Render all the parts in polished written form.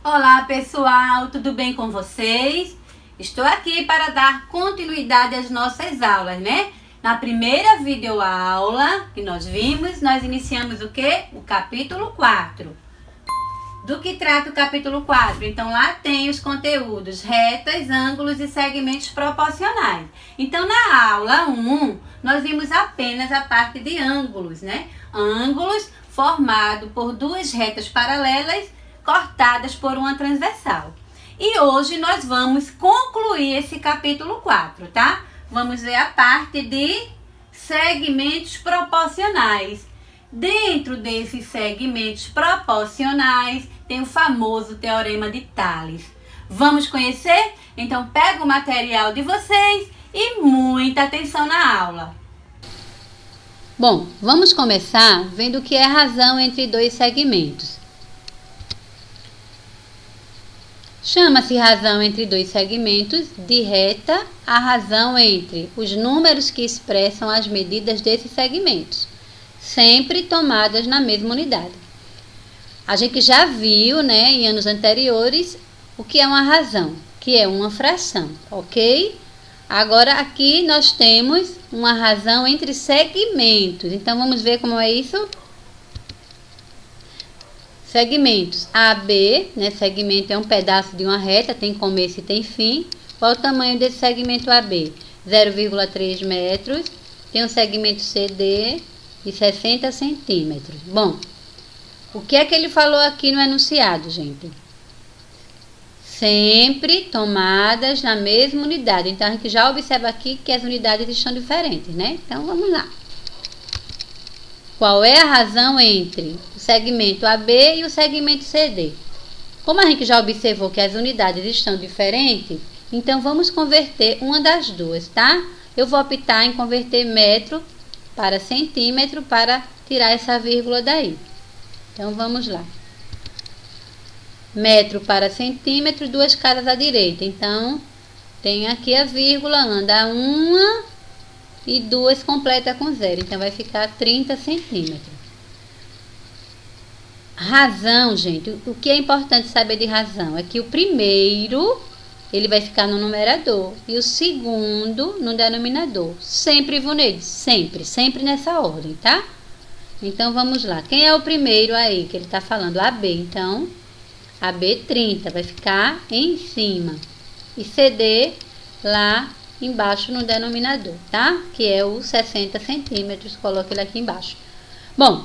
Olá pessoal, tudo bem com vocês? Estou aqui para dar continuidade às nossas aulas, né? Na primeira videoaula que nós vimos, nós iniciamos o quê? O capítulo 4. Do que trata o capítulo 4? Então lá tem os conteúdos retas, ângulos e segmentos proporcionais. Então na aula 1, nós vimos apenas a parte de ângulos, né? Ângulos formado por duas retas paralelas cortadas por uma transversal. E hoje nós vamos concluir esse capítulo 4, tá? Vamos ver a parte de segmentos proporcionais. Dentro desses segmentos proporcionais tem o famoso Teorema de Tales. Vamos conhecer? Então pega o material de vocês e muita atenção na aula. Bom, vamos começar vendo o que é a razão entre dois segmentos. Chama-se razão entre dois segmentos de reta a razão entre os números que expressam as medidas desses segmentos, sempre tomadas na mesma unidade. A gente já viu, né, em anos anteriores, o que é uma razão, que é uma fração, ok? Agora aqui nós temos uma razão entre segmentos. Então vamos ver como é isso? Segmentos AB, né? Segmento é um pedaço de uma reta, tem começo e tem fim. Qual o tamanho desse segmento AB? 0,3 metros. Tem um segmento CD de 60 centímetros. Bom, o que é que ele falou aqui no enunciado, gente? Sempre tomadas na mesma unidade. Então, a gente já observa aqui que as unidades estão diferentes, né? Então, vamos lá. Qual é a razão entre o segmento AB e o segmento CD? Como a gente já observou que as unidades estão diferentes, então vamos converter uma das duas, tá? Eu vou optar em converter metro para centímetro para tirar essa vírgula daí. Então, vamos lá. Metro para centímetro, duas casas à direita. Então, tem aqui a vírgula, anda uma e duas completa com zero. Então, vai ficar 30 centímetros. Razão, gente. O que é importante saber de razão é que o primeiro, ele vai ficar no numerador. E o segundo, no denominador. Sempre, Ivoneide, sempre nessa ordem, tá? Então, vamos lá. Quem é o primeiro aí que ele está falando? AB. Então, AB 30 vai ficar em cima. E CD lá embaixo no denominador, tá? Que é o 60 centímetros. Coloque ele aqui embaixo. Bom,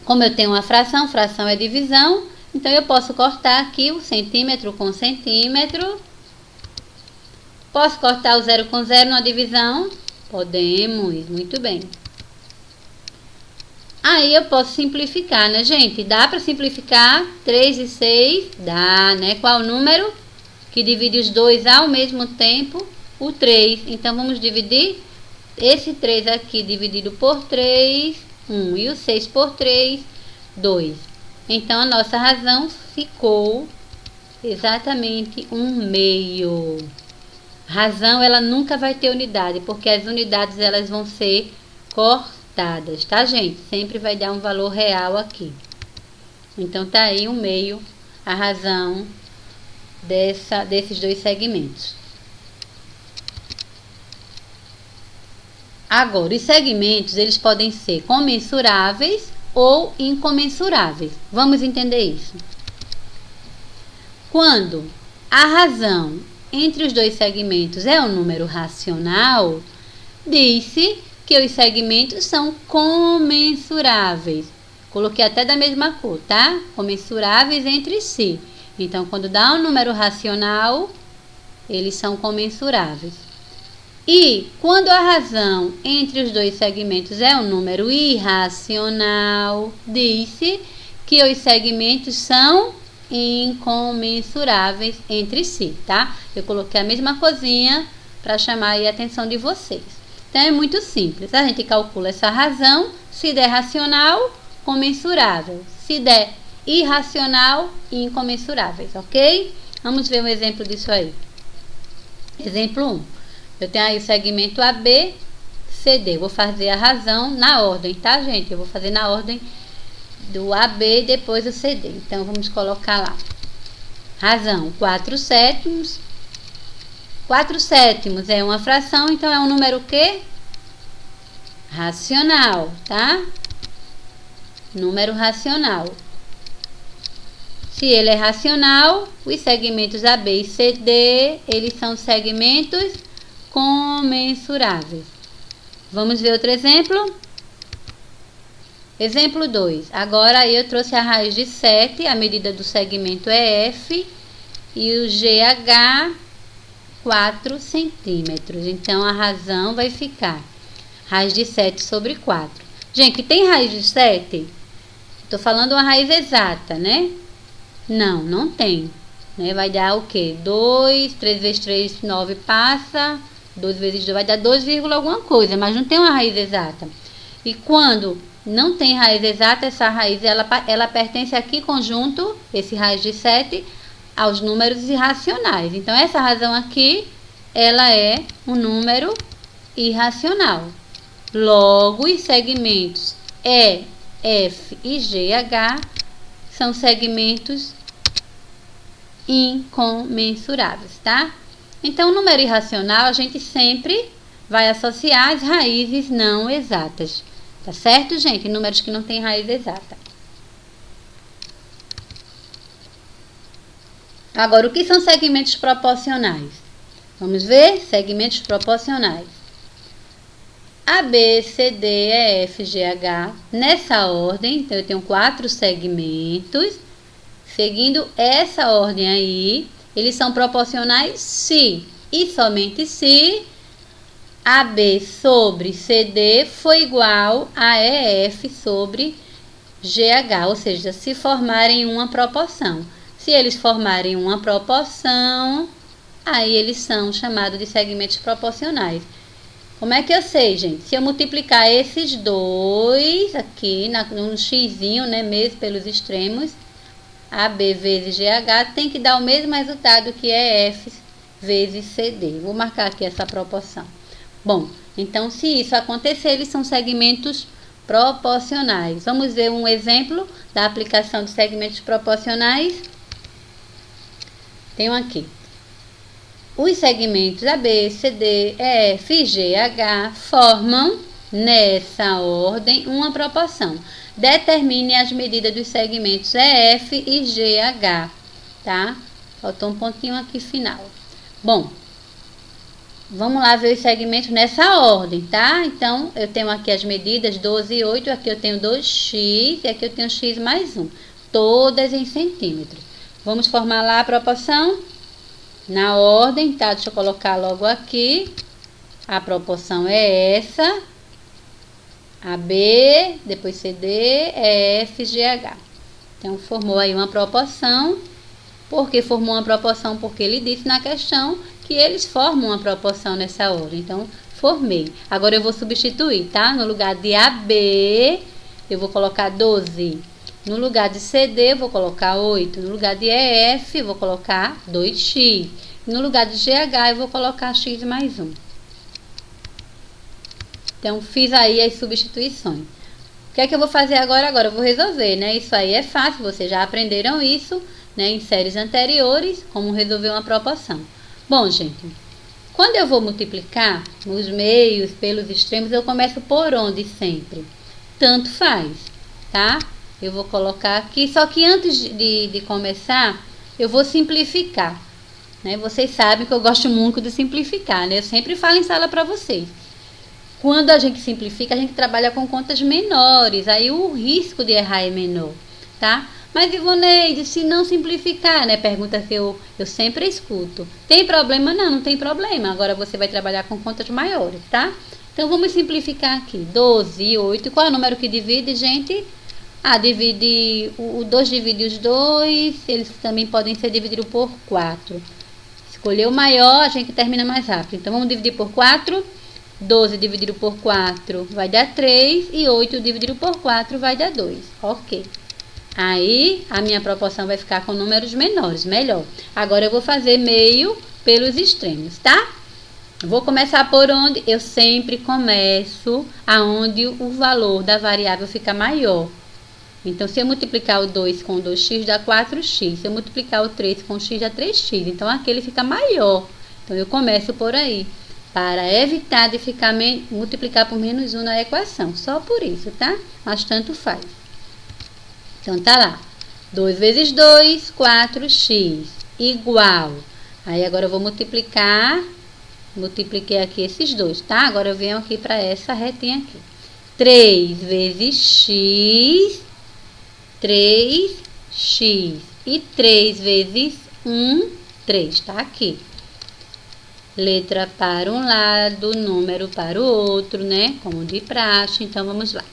como eu tenho uma fração, fração é divisão, então eu posso cortar aqui o centímetro com centímetro. Posso cortar o zero com zero na divisão? Podemos, muito bem. Aí eu posso simplificar, né, gente? Dá para simplificar 3 e 6? Dá, né? Qual o número que divide os dois ao mesmo tempo? O 3. Então, vamos dividir esse 3 aqui dividido por 3, 1. E o 6 por 3, 2. Então, a nossa razão ficou exatamente 1/2. Razão, ela nunca vai ter unidade, porque as unidades elas vão ser cortadas, tá, gente? Sempre vai dar um valor real aqui. Então, tá aí 1/2 a razão desses dois segmentos. Agora, os segmentos, eles podem ser comensuráveis ou incomensuráveis. Vamos entender isso. Quando a razão entre os dois segmentos é um número racional, diz-se que os segmentos são comensuráveis. Coloquei até da mesma cor, tá? Comensuráveis entre si. Então, quando dá um número racional, eles são comensuráveis. E quando a razão entre os dois segmentos é um número irracional, diz-se que os segmentos são incomensuráveis entre si, tá? Eu coloquei a mesma coisinha para chamar aí a atenção de vocês. Então, é muito simples. A gente calcula essa razão, se der racional, comensurável. Se der irracional, incomensuráveis, ok? Vamos ver um exemplo disso aí. Exemplo 1. Eu tenho aí o segmento AB, CD. Vou fazer a razão na ordem, tá, gente? Eu vou fazer na ordem do AB e depois o CD. Então, vamos colocar lá. Razão, 4 sétimos. 4 sétimos é uma fração, então é um número o quê? Racional, tá? Número racional. Se ele é racional, os segmentos AB e CD, eles são segmentos comensuráveis. Vamos ver outro exemplo? Exemplo 2. Agora eu trouxe a raiz de 7, a medida do segmento é F e o GH 4 centímetros. Então, a razão vai ficar raiz de 7 sobre 4. Gente, tem raiz de 7? Estou falando uma raiz exata, né? Não, não tem. Né? Vai dar o quê? 2, 3 vezes 3, 9 passa. 2 vezes 2 vai dar 2, alguma coisa, mas não tem uma raiz exata. E quando não tem raiz exata, essa raiz ela pertence a que conjunto? Esse raiz de 7 aos números irracionais. Então, essa razão aqui, ela é um número irracional. Logo, os segmentos E, F e GH são segmentos incomensuráveis, tá? Então, o número irracional, a gente sempre vai associar as raízes não exatas. Tá certo, gente? Números que não têm raiz exata. Agora, o que são segmentos proporcionais? Vamos ver? Segmentos proporcionais. A, B, C, D, E, F, G, H. Nessa ordem, então eu tenho 4 segmentos. Seguindo essa ordem aí, eles são proporcionais se e somente se AB sobre CD foi igual a EF sobre GH, ou seja, se formarem uma proporção. Se eles formarem uma proporção, aí eles são chamados de segmentos proporcionais. Como é que eu sei, gente? Se eu multiplicar esses dois aqui, num xizinho, né, mesmo pelos extremos, AB vezes GH, tem que dar o mesmo resultado que EF vezes CD. Vou marcar aqui essa proporção. Bom, então se isso acontecer, eles são segmentos proporcionais. Vamos ver um exemplo da aplicação de segmentos proporcionais. Tenho aqui. Os segmentos AB, CD, EF e GH formam, nessa ordem, uma proporção. Determine as medidas dos segmentos EF e GH, tá? Faltou um pontinho aqui final. Bom, vamos lá ver os segmentos nessa ordem, tá? Então, eu tenho aqui as medidas 12 e 8, aqui eu tenho 2x e aqui eu tenho x mais 1, todas em centímetros. Vamos formar lá a proporção na ordem, tá? Deixa eu colocar logo aqui. A proporção é essa. AB, depois CD, EF, GH. Então, formou aí uma proporção. Por que formou uma proporção? Porque ele disse na questão que eles formam uma proporção nessa ordem. Então, formei. Agora, eu vou substituir, tá? No lugar de AB, eu vou colocar 12. No lugar de CD, eu vou colocar 8. No lugar de EF, eu vou colocar 2x. No lugar de GH, eu vou colocar x mais 1. Então, fiz aí as substituições. O que é que eu vou fazer agora? Agora eu vou resolver, né? Isso aí é fácil, vocês já aprenderam isso, né, em séries anteriores, como resolver uma proporção. Bom, gente, quando eu vou multiplicar os meios pelos extremos, eu começo por onde sempre? Tanto faz, tá? Eu vou colocar aqui, só que antes de começar, eu vou simplificar, né? Vocês sabem que eu gosto muito de simplificar, né? Eu sempre falo em sala para vocês. Quando a gente simplifica, a gente trabalha com contas menores, aí o risco de errar é menor, tá? Mas, Ivoneide, se não simplificar, né? Pergunta que eu sempre escuto. Tem problema? Não, não tem problema. Agora você vai trabalhar com contas maiores, tá? Então, vamos simplificar aqui. 12 e 8. Qual é o número que divide, gente? Divide, o 2 divide os 2, eles também podem ser divididos por 4. Escolher o maior, a gente termina mais rápido. Então, vamos dividir por 4. 12 dividido por 4 vai dar 3 e 8 dividido por 4 vai dar 2. Ok. Aí, a minha proporção vai ficar com números menores, melhor. Agora, eu vou fazer meio pelos extremos, tá? Vou começar por onde? Eu sempre começo aonde o valor da variável fica maior. Então, se eu multiplicar o 2 com 2x, dá 4x. Se eu multiplicar o 3 com x, dá 3x. Então, aqui ele fica maior. Então, eu começo por aí, para evitar de ficar multiplicar por menos 1 na equação. Só por isso, tá? Mas tanto faz. Então, tá lá. 2 vezes 2, 4x, igual. Aí, agora eu vou multiplicar. Multipliquei aqui esses dois, tá? Agora eu venho aqui para essa retinha aqui. 3 vezes x, 3x. E 3 vezes 1, 3, tá aqui. Letra para um lado, número para o outro, né? Como de praxe. Então, vamos lá.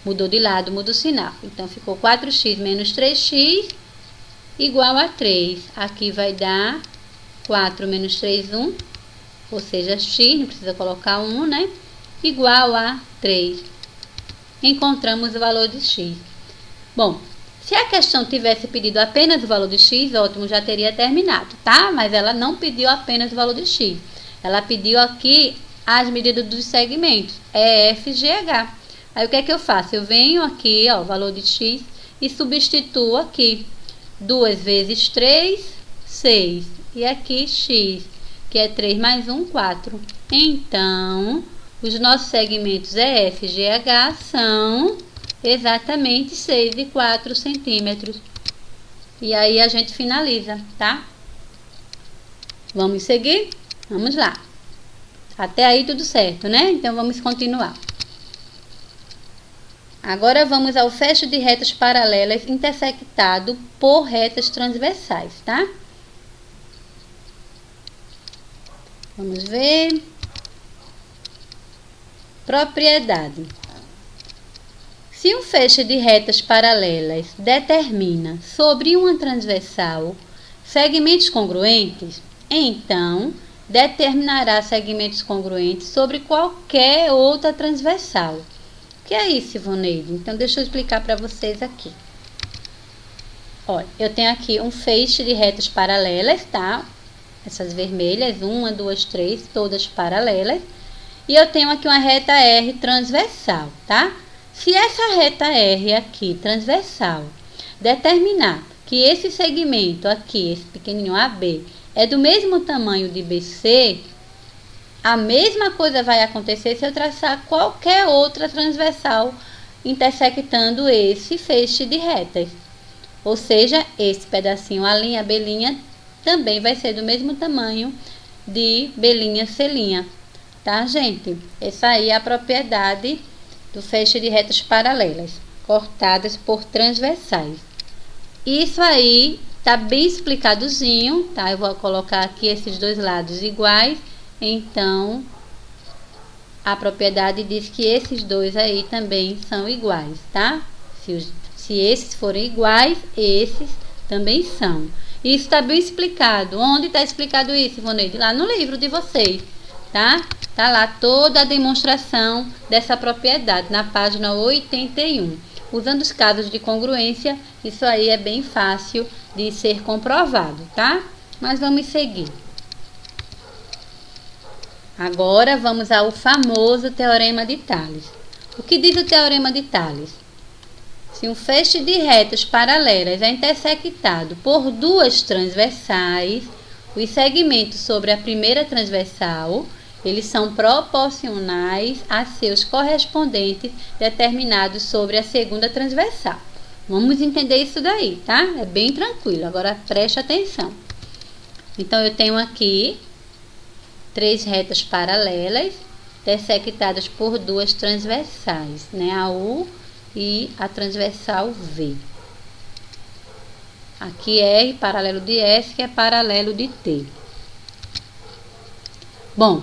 Mudou de lado, muda o sinal. Então, ficou 4x menos 3x igual a 3. Aqui vai dar 4 menos 3, 1. Ou seja, x, não precisa colocar 1, né? Igual a 3. Encontramos o valor de x. Bom, se a questão tivesse pedido apenas o valor de x, ótimo, já teria terminado, tá? Mas ela não pediu apenas o valor de x. Ela pediu aqui as medidas dos segmentos, E, F, G, H. Aí, o que é que eu faço? Eu venho aqui, ó, o valor de x, e substituo aqui. 2 vezes 3, 6. E aqui, x, que é 3 mais 1, 4. Então, os nossos segmentos E, F, G, H são exatamente 6 e 4 centímetros. E aí a gente finaliza, tá? Vamos seguir? Vamos lá. Até aí tudo certo, né? Então vamos continuar. Agora vamos ao fecho de retas paralelas intersectado por retas transversais, tá? Vamos ver. Propriedade. Se um feixe de retas paralelas determina sobre uma transversal segmentos congruentes, então determinará segmentos congruentes sobre qualquer outra transversal. O que é isso, Ivoneide? Então, deixa eu explicar para vocês aqui. Olha, eu tenho aqui um feixe de retas paralelas, tá? Essas vermelhas, 1, 2, 3, todas paralelas. E eu tenho aqui uma reta R transversal, tá? Se essa reta R aqui, transversal, determinar que esse segmento aqui, esse pequenininho AB, é do mesmo tamanho de BC, a mesma coisa vai acontecer se eu traçar qualquer outra transversal intersectando esse feixe de retas. Ou seja, esse pedacinho A', B', também vai ser do mesmo tamanho de B', C'. Tá, gente? Essa aí é a propriedade do feixe de retas paralelas, cortadas por transversais. Isso aí tá bem explicadozinho, tá? Eu vou colocar aqui esses dois lados iguais, então a propriedade diz que esses dois aí também são iguais, tá? Se esses forem iguais, esses também são. Isso está bem explicado. Onde está explicado isso, Ivoneide? Lá no livro de vocês, tá? Tá lá toda a demonstração dessa propriedade, na página 81. Usando os casos de congruência, isso aí é bem fácil de ser comprovado, tá? Mas vamos seguir. Agora vamos ao famoso Teorema de Tales. O que diz o Teorema de Tales? Se um feixe de retas paralelas é intersectado por duas transversais, os segmentos sobre a primeira transversal, eles são proporcionais a seus correspondentes determinados sobre a segunda transversal. Vamos entender isso daí, tá? É bem tranquilo. Agora preste atenção. Então, eu tenho aqui três retas paralelas intersectadas por duas transversais, né? A U e a transversal V. Aqui R paralelo de S, que é paralelo de T. Bom,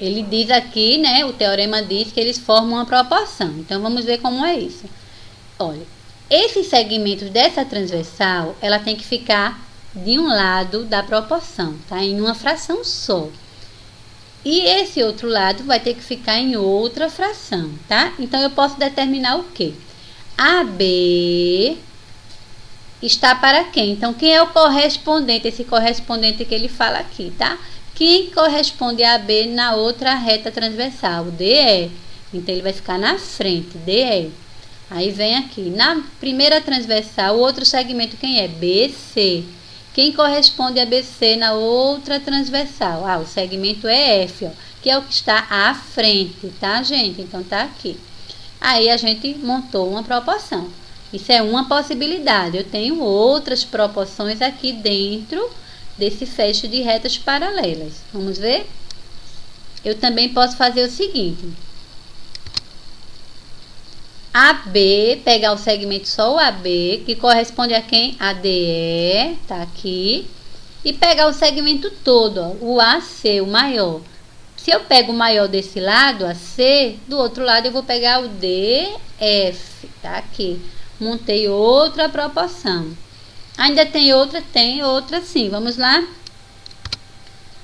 ele diz aqui, né? O teorema diz que eles formam uma proporção. Então, vamos ver como é isso. Olha, esses segmentos dessa transversal, ela tem que ficar de um lado da proporção, tá? Em uma fração só. E esse outro lado vai ter que ficar em outra fração, tá? Então, eu posso determinar o quê? AB está para quem? Então, quem é o correspondente? Esse correspondente que ele fala aqui, tá? Quem corresponde a AB na outra reta transversal? DE. Então, ele vai ficar na frente, DE. Aí vem aqui, na primeira transversal, o outro segmento quem é? BC. Quem corresponde a BC na outra transversal? O segmento é F, ó, que é o que está à frente, tá, gente? Então, tá aqui. Aí, a gente montou uma proporção. Isso é uma possibilidade. Eu tenho outras proporções aqui dentro desse feixe de retas paralelas. Vamos ver? Eu também posso fazer o seguinte. AB, pegar o segmento só o AB, que corresponde a quem? ADE, tá aqui. E pegar o segmento todo, ó, o AC, o maior. Se eu pego o maior desse lado, AC, do outro lado eu vou pegar o DF, tá aqui. Montei outra proporção. Ainda tem outra sim. Vamos lá?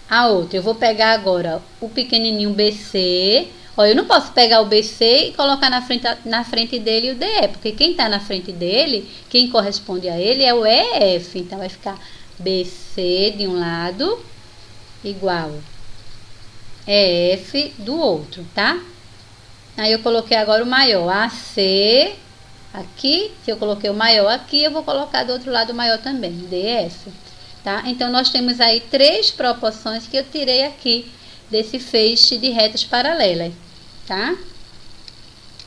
A outra, eu vou pegar agora o pequenininho BC. Ó, eu não posso pegar o BC e colocar na frente dele o DE, porque quem está na frente dele, quem corresponde a ele é o EF. Então, vai ficar BC de um lado igual EF do outro, tá? Aí, eu coloquei agora o maior, AC aqui. Se eu coloquei o maior aqui, eu vou colocar do outro lado o maior também, DF. Tá? Então, nós temos aí 3 proporções que eu tirei aqui desse feixe de retas paralelas, tá?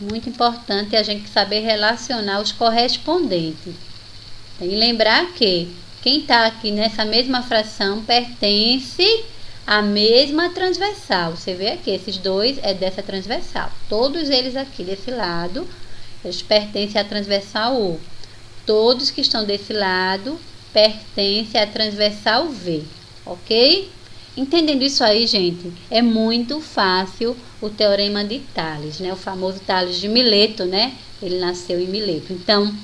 Muito importante a gente saber relacionar os correspondentes. Tem que lembrar que quem está aqui nessa mesma fração pertence à mesma transversal. Você vê aqui, esses dois é dessa transversal. Todos eles aqui desse lado, eles pertencem à transversal U. Todos que estão desse lado pertence à transversal V, ok? Entendendo isso aí, gente, é muito fácil o teorema de Tales, né? O famoso Tales de Mileto, né? Ele nasceu em Mileto. Então,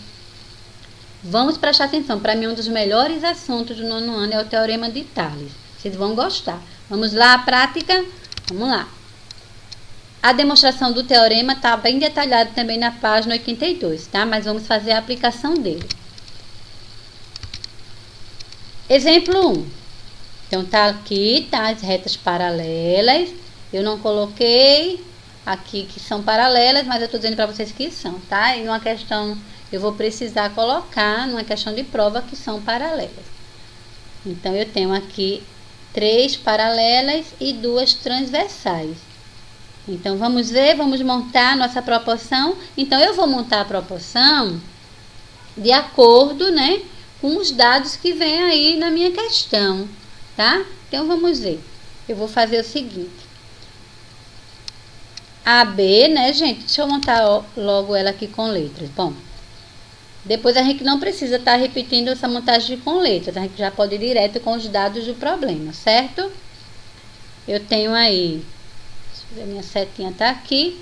vamos prestar atenção. Para mim, um dos melhores assuntos do 9º ano é o teorema de Tales. Vocês vão gostar. Vamos lá, a prática? Vamos lá. A demonstração do teorema está bem detalhada também na página 82, tá? Mas vamos fazer a aplicação dele. Exemplo 1. Então, tá aqui, tá as retas paralelas. Eu não coloquei aqui que são paralelas, mas eu tô dizendo para vocês que são, tá? E numa questão, eu vou precisar colocar numa questão de prova que são paralelas. Então, eu tenho aqui 3 paralelas e 2 transversais. Então, vamos ver, vamos montar a nossa proporção. Então, eu vou montar a proporção de acordo, né, com os dados que vem aí na minha questão, tá? Então, vamos ver. Eu vou fazer o seguinte. AB, né, gente? Deixa eu montar logo ela aqui com letras. Bom, depois a gente não precisa estar repetindo essa montagem com letras. A gente já pode ir direto com os dados do problema, certo? Eu tenho aí... Deixa eu ver, minha setinha tá aqui.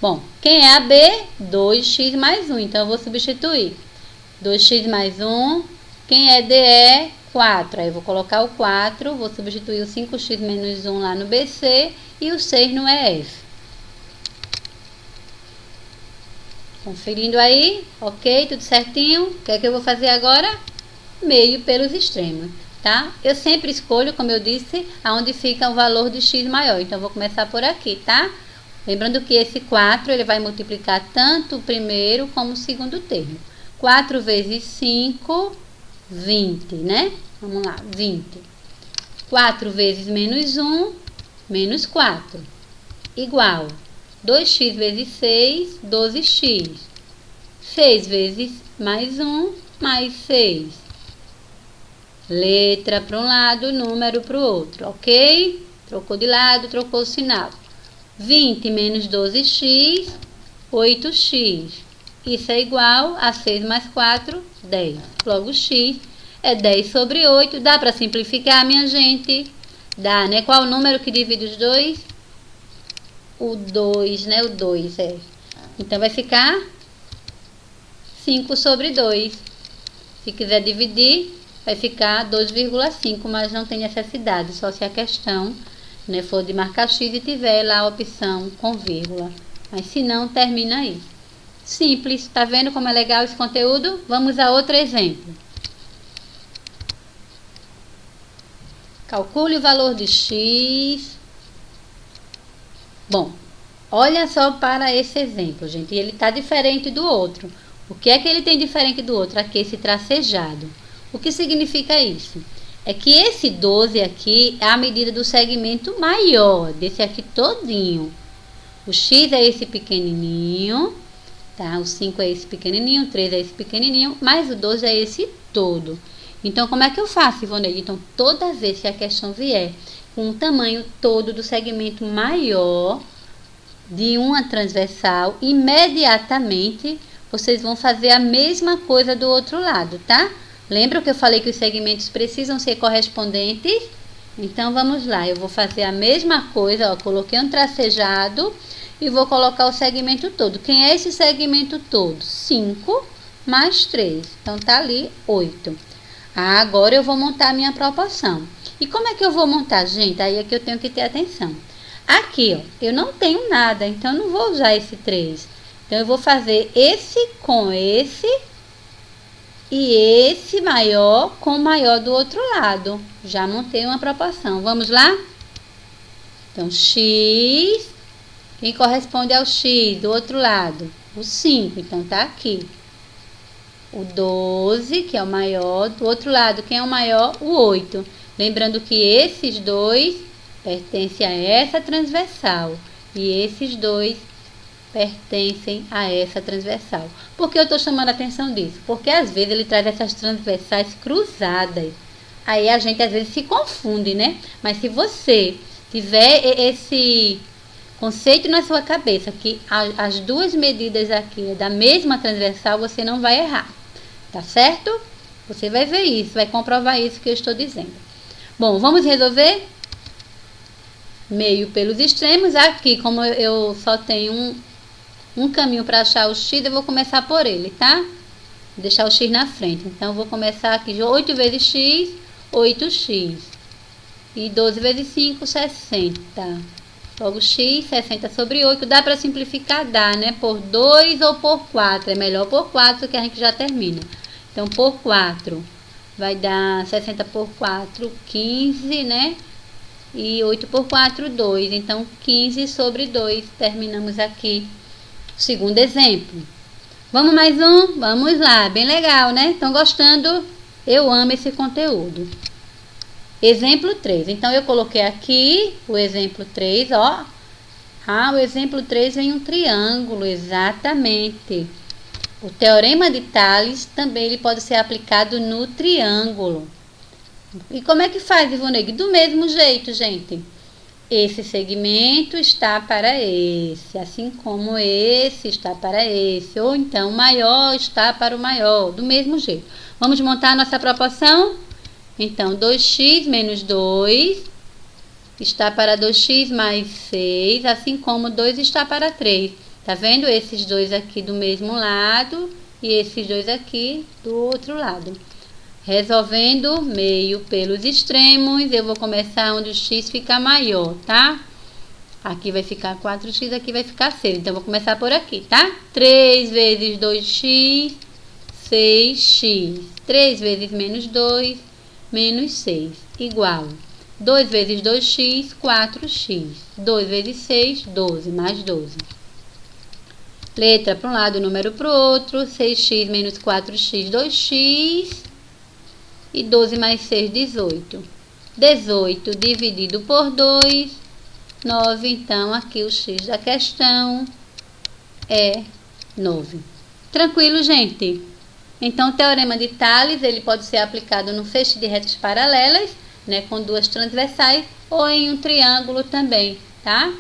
Bom, quem é AB? 2x mais 1. Então, eu vou substituir. 2x mais 1... Quem é DE? 4. Aí eu vou colocar o 4, vou substituir o 5x menos 1 lá no BC e o 6 no EF. Conferindo aí, ok, tudo certinho. O que é que eu vou fazer agora? Meio pelos extremos, tá? Eu sempre escolho, como eu disse, aonde fica o valor de x maior. Então, eu vou começar por aqui, tá? Lembrando que esse 4, ele vai multiplicar tanto o primeiro como o segundo termo. 4 vezes 5... 20, né? Vamos lá, 20. 4 vezes menos 1, menos 4. Igual 2x vezes 6, 12x. 6 vezes mais 1, mais 6. Letra para um lado, número para o outro, ok? Trocou de lado, trocou o sinal. 20 menos 12x, 8x. Isso é igual a 6 mais 4, 10. Logo, x é 10 sobre 8. Dá para simplificar, minha gente? Dá, né? Qual o número que divide os dois? O 2, né? O 2, é. Então, vai ficar 5 sobre 2. Se quiser dividir, vai ficar 2,5, mas não tem necessidade. Só se a questão, né, for de marcar x e tiver lá a opção com vírgula. Mas se não, termina aí. Simples, tá vendo como é legal esse conteúdo? Vamos a outro exemplo. Calcule o valor de x. Bom, Olha só para esse exemplo, gente. Ele está diferente do outro. O que é que ele tem diferente do outro? Aqui, esse tracejado. O que significa isso? É que esse 12 aqui é a medida do segmento maior, desse aqui todinho. O X é esse pequenininho, tá? O 5 é esse pequenininho, o 3 é esse pequenininho, mas o 12 é esse todo. Então, como é que eu faço, Ivoneide? Então, toda vez que a questão vier com o tamanho todo do segmento maior de uma transversal, imediatamente vocês vão fazer a mesma coisa do outro lado, tá? Lembra que eu falei que os segmentos precisam ser correspondentes? Então, vamos lá. Eu vou fazer a mesma coisa, ó. Coloquei um tracejado e vou colocar o segmento todo. Quem é esse segmento todo? 5 mais 3. Então, tá ali 8. Agora eu vou montar a minha proporção. E como é que eu vou montar, gente? Aí é que eu tenho que ter atenção. Aqui, ó, eu não tenho nada, então eu não vou usar esse 3. Então, eu vou fazer esse com esse e esse maior com o maior do outro lado. Já montei uma proporção. Vamos lá? Então, X, quem corresponde ao X do outro lado? O 5, então tá aqui. O 12, que é o maior, do outro lado, quem é o maior? O 8. Lembrando que esses dois pertencem a essa transversal e esses dois pertencem a essa transversal. Por que eu estou chamando a atenção disso? Porque às vezes ele traz essas transversais cruzadas. Aí a gente às vezes se confunde, né? Mas se você tiver esse conceito na sua cabeça, que as duas medidas aqui é da mesma transversal, você não vai errar. Tá certo? Você vai ver isso, vai comprovar isso que eu estou dizendo. Bom, vamos resolver? Meio pelos extremos. Aqui, como eu só tenho um caminho para achar o x, eu vou começar por ele, tá? Vou deixar o x na frente. Então, eu vou começar aqui de 8 vezes x, 8x. E 12 vezes 5, 60. Logo, x, 60 sobre 8. Dá para simplificar? Dá, né? Por 2 ou por 4. É melhor por 4 que a gente já termina. Então, por 4 vai dar 60 por 4, 15, né? E 8 por 4, 2. Então, 15 sobre 2. Terminamos aqui o segundo exemplo. Vamos mais um? Vamos lá. Bem legal, né? Estão gostando? Eu amo esse conteúdo. Exemplo 3. Então, eu coloquei aqui o exemplo 3, ó. O exemplo 3 vem um triângulo, exatamente. O teorema de Tales também ele pode ser aplicado no triângulo. E como é que faz, Ivoneide? Do mesmo jeito, gente. Esse segmento está para esse, assim como esse está para esse. Ou então, o maior está para o maior, do mesmo jeito. Vamos montar a nossa proporção? Então, 2x menos 2 está para 2x mais 6, assim como 2 está para 3. Tá vendo? Esses dois aqui do mesmo lado e esses dois aqui do outro lado. Resolvendo meio pelos extremos, eu vou começar onde o x fica maior, tá? Aqui vai ficar 4x, aqui vai ficar 6. Então, vou começar por aqui, tá? 3 vezes 2x, 6x. 3 vezes menos 2, menos 6, igual. 2 vezes 2x, 4x. 2 vezes 6, 12, mais 12. Letra para um lado, número para o outro. 6x menos 4x, 2x. E 12 mais 6, 18. 18 dividido por 2, 9. Então, aqui o x da questão é 9. Tranquilo, gente? Então, o teorema de Tales, ele pode ser aplicado no feixe de retas paralelas, né, com duas transversais, ou em um triângulo também, tá?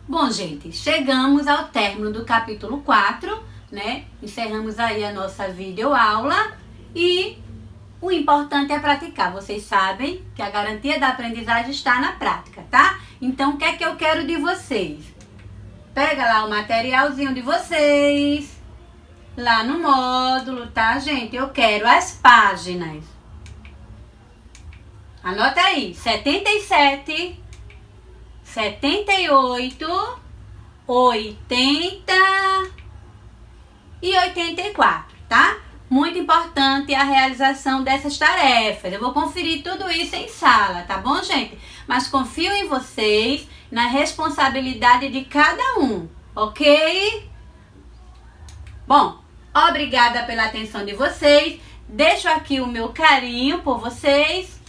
Bom, gente, chegamos ao término do capítulo 4, né? Encerramos aí a nossa videoaula e o importante é praticar. Vocês sabem que a garantia da aprendizagem está na prática, tá? Então, o que é que eu quero de vocês? Pega lá o materialzinho de vocês, lá no módulo, tá, gente? Eu quero as páginas. Anota aí, 77, 78, 80 e 84, tá? muito importante a realização dessas tarefas. Eu vou conferir tudo isso em sala, tá bom, gente? Mas confio em vocês, na responsabilidade de cada um, ok? Bom, obrigada pela atenção de vocês. Deixo aqui o meu carinho por vocês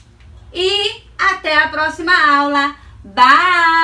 e até a próxima aula. Bye!